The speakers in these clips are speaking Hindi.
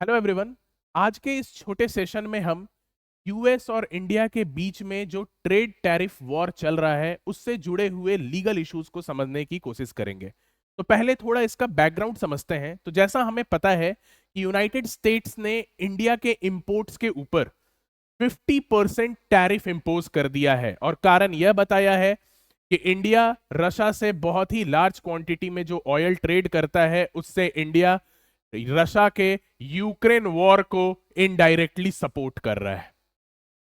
Hello everyone. आज के इस छोटे सेशन में हम यूएस और इंडिया के बीच में जो ट्रेड टैरिफ वॉर चल रहा है उससे जुड़े हुए लीगल इश्यूज को समझने की कोशिश करेंगे। तो पहले थोड़ा इसका बैकग्राउंड समझते हैं। तो जैसा हमें पता है कि यूनाइटेड स्टेट्स ने इंडिया के इंपोर्ट्स के ऊपर 50% टैरिफ इंपोज कर दिया है और कारण यह बताया है कि इंडिया रशिया से बहुत ही लार्ज क्वांटिटी में जो ऑयल ट्रेड करता है उससे इंडिया रशिया के यूक्रेन वॉर को इनडायरेक्टली सपोर्ट कर रहा है,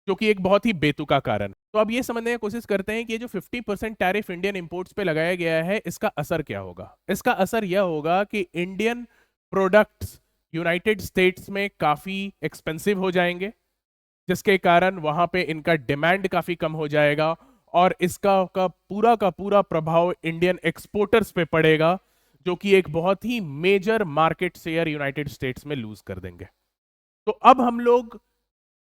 जो कि एक बहुत ही बेतुका कारण है। तो अब ये समझने की कोशिश करते हैं कि ये जो 50% टैरिफ इंडियन इंपोर्ट्स पे लगाया गया है इसका असर क्या होगा। इसका असर यह होगा कि इंडियन प्रोडक्ट्स यूनाइटेड स्टेट्स में काफी एक्सपेंसिव हो जाएंगे, जिसके कारण वहां पे इनका डिमांड काफी कम हो जाएगा और इसका का पूरा प्रभाव इंडियन एक्सपोर्टर्स पे पड़ेगा, जो कि एक बहुत ही major market share United States में लूज कर देंगे। तो अब हम लोग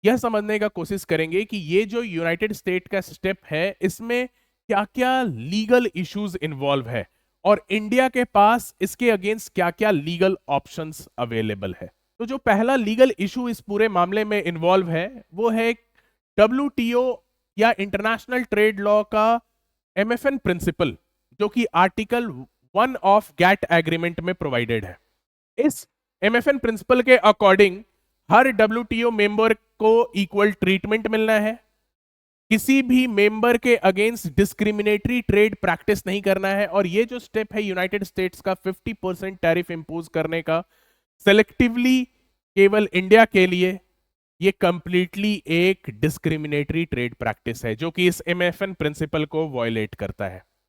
यह समझने का कोशिश करेंगे कि ये जो यूनाइटेड स्टेट का स्टेप है इसमें क्या क्या लीगल इश्यूज इन्वॉल्व है और इंडिया के पास इसके अगेंस्ट क्या क्या लीगल ऑप्शंस अवेलेबल है। तो जो पहला लीगल इशू इस पूरे मामले में इन्वॉल्व है वो है डब्ल्यूटीओ या इंटरनेशनल ट्रेड लॉ का एमएफएन प्रिंसिपल, जो कि आर्टिकल 1 ऑफ गैट एग्रीमेंट में प्रोवाइडेड है। इस एमएफएन प्रिंसिपल के अकॉर्डिंग हर डब्ल्यूटीओ मेंबर को इक्वल ट्रीटमेंट मिलना है, किसी भी मेंबर के अगेंस्ट डिस्क्रिमिनेटरी ट्रेड प्रैक्टिस नहीं करना है, और ये जो स्टेप है यूनाइटेड स्टेट्स का 50% टैरिफ इंपोज करने का सेलेक्टिवली केवल इंडिया के लिए, ये कंप्लीटली एक डिस्क्रिमिनेटरी ट्रेड प्रैक्टिस है जो कि इस एमएफएन प्रिंसिपल को वायलेट करता है।